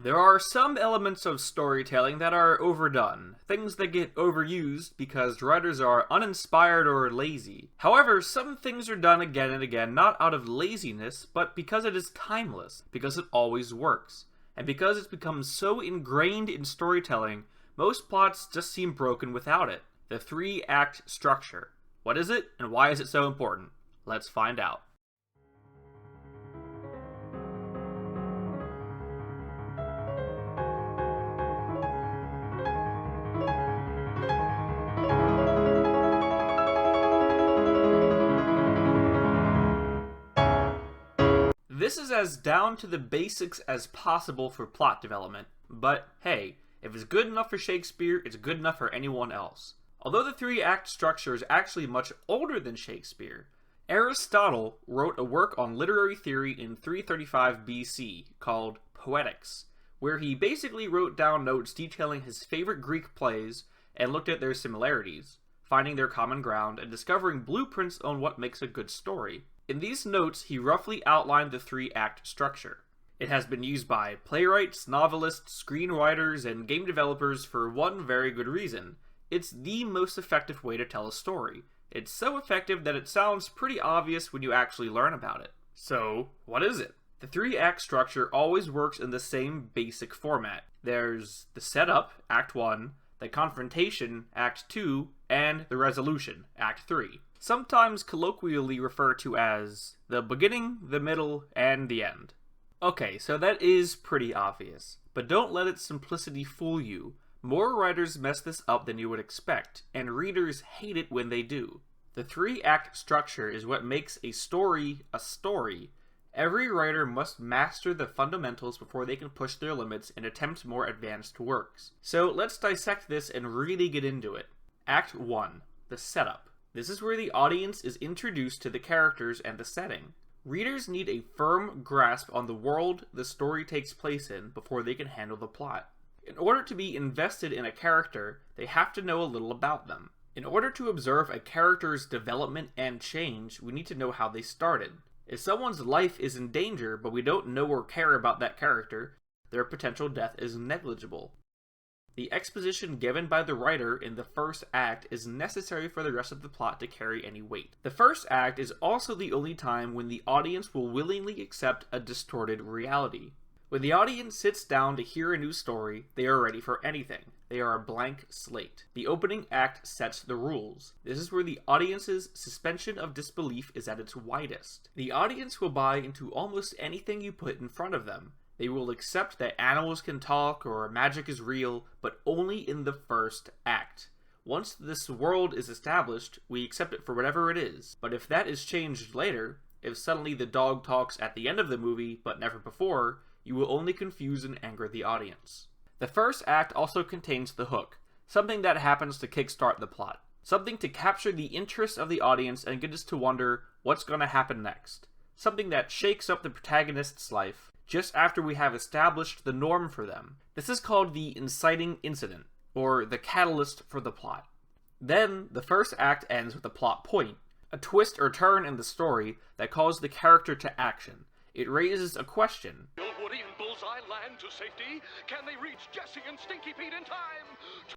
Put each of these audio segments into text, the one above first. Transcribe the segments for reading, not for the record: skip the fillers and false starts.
There are some elements of storytelling that are overdone, things that get overused because writers are uninspired or lazy. However, some things are done again and again not out of laziness, but because it is timeless, because it always works, and because it's become so ingrained in storytelling, most plots just seem broken without it. The 3-act structure. What is it, and why is it so important? Let's find out. This is as down to the basics as possible for plot development, but hey, if it's good enough for Shakespeare, it's good enough for anyone else. Although the 3-act structure is actually much older than Shakespeare, Aristotle wrote a work on literary theory in 335 BC called Poetics, where he basically wrote down notes detailing his favorite Greek plays and looked at their similarities, finding their common ground and discovering blueprints on what makes a good story. In these notes, he roughly outlined the 3-act structure. It has been used by playwrights, novelists, screenwriters, and game developers for one very good reason. It's the most effective way to tell a story. It's so effective that it sounds pretty obvious when you actually learn about it. So, what is it? The 3-act structure always works in the same basic format. There's the setup, Act 1, the confrontation, Act 2, and the resolution, Act 3. Sometimes colloquially referred to as the beginning, the middle, and the end. Okay, so that is pretty obvious, but don't let its simplicity fool you. More writers mess this up than you would expect, and readers hate it when they do. The 3-act structure is what makes a story a story. Every writer must master the fundamentals before they can push their limits and attempt more advanced works. So let's dissect this and really get into it. Act 1. The setup. This is where the audience is introduced to the characters and the setting. Readers need a firm grasp on the world the story takes place in before they can handle the plot. In order to be invested in a character, they have to know a little about them. In order to observe a character's development and change, we need to know how they started. If someone's life is in danger, but we don't know or care about that character, their potential death is negligible. The exposition given by the writer in the first act is necessary for the rest of the plot to carry any weight. The first act is also the only time when the audience will willingly accept a distorted reality. When the audience sits down to hear a new story, they are ready for anything. They are a blank slate. The opening act sets the rules. This is where the audience's suspension of disbelief is at its widest. The audience will buy into almost anything you put in front of them. They will accept that animals can talk or magic is real, but only in the first act. Once this world is established, we accept it for whatever it is. But if that is changed later, if suddenly the dog talks at the end of the movie, but never before, you will only confuse and anger the audience. The first act also contains the hook, something that happens to kickstart the plot. Something to capture the interest of the audience and get us to wonder what's going to happen next. Something that shakes up the protagonist's life, just after we have established the norm for them. This is called the inciting incident, or the catalyst for the plot. Then, the first act ends with a plot point, a twist or turn in the story that calls the character to action. It raises a question. Will Woody and Bullseye land to safety? Can they reach Jesse and Stinky Pete in time?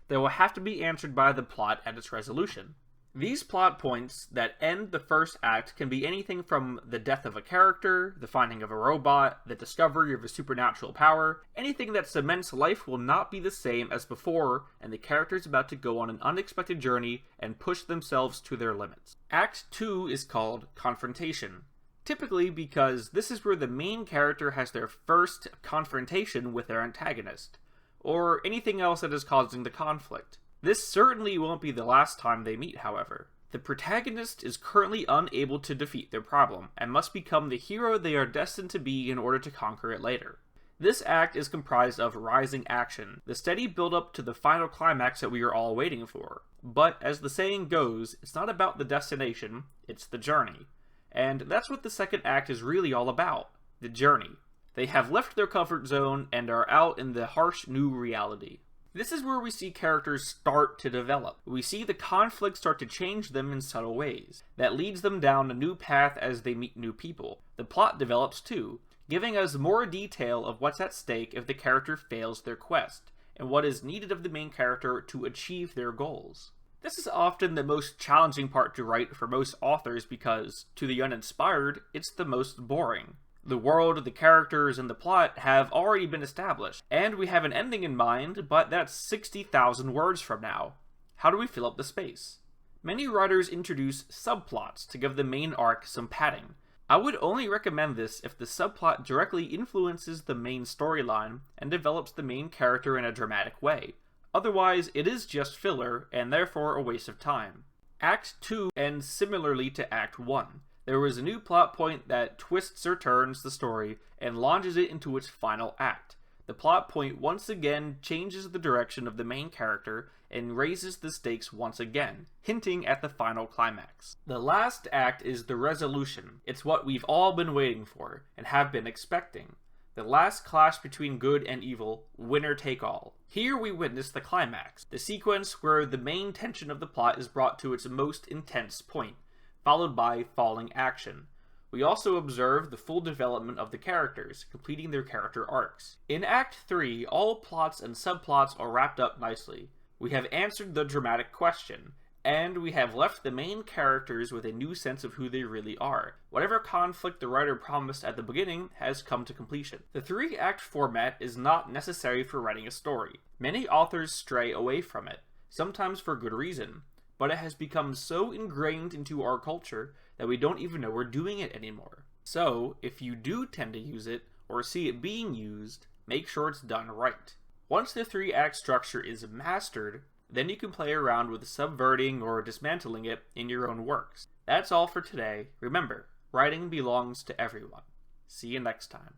That will have to be answered by the plot at its resolution. These plot points that end the first act can be anything from the death of a character, the finding of a robot, the discovery of a supernatural power. Anything that cements life will not be the same as before, and the character is about to go on an unexpected journey and push themselves to their limits. Act 2 is called Confrontation. Typically because this is where the main character has their first confrontation with their antagonist, or anything else that is causing the conflict. This certainly won't be the last time they meet, however. The protagonist is currently unable to defeat their problem, and must become the hero they are destined to be in order to conquer it later. This act is comprised of rising action, the steady build-up to the final climax that we are all waiting for. But, as the saying goes, it's not about the destination, it's the journey. And that's what the second act is really all about, the journey. They have left their comfort zone and are out in the harsh new reality. This is where we see characters start to develop. We see the conflict start to change them in subtle ways. That leads them down a new path as they meet new people. The plot develops too. giving us more detail of what's at stake if the character fails their quest, and what is needed of the main character to achieve their goals. This is often the most challenging part to write for most authors because, to the uninspired, it's the most boring. The world, the characters, and the plot have already been established, and we have an ending in mind, but that's 60,000 words from now. How do we fill up the space? Many writers introduce subplots to give the main arc some padding. I would only recommend this if the subplot directly influences the main storyline and develops the main character in a dramatic way. Otherwise, it is just filler, and therefore a waste of time. Act 2 ends similarly to Act 1. There is a new plot point that twists or turns the story and launches it into its final act. The plot point once again changes the direction of the main character and raises the stakes once again, hinting at the final climax. The last act is the resolution. It's what we've all been waiting for, and have been expecting. The last clash between good and evil, winner take all. Here we witness the climax, the sequence where the main tension of the plot is brought to its most intense point, followed by falling action. We also observe the full development of the characters, completing their character arcs. In Act 3, all plots and subplots are wrapped up nicely. We have answered the dramatic question, and we have left the main characters with a new sense of who they really are. Whatever conflict the writer promised at the beginning has come to completion. The 3-act format is not necessary for writing a story. Many authors stray away from it, sometimes for good reason, but it has become so ingrained into our culture that we don't even know we're doing it anymore. So, if you do tend to use it, or see it being used, make sure it's done right. Once the 3-act structure is mastered, then you can play around with subverting or dismantling it in your own works. That's all for today. Remember, writing belongs to everyone. See you next time.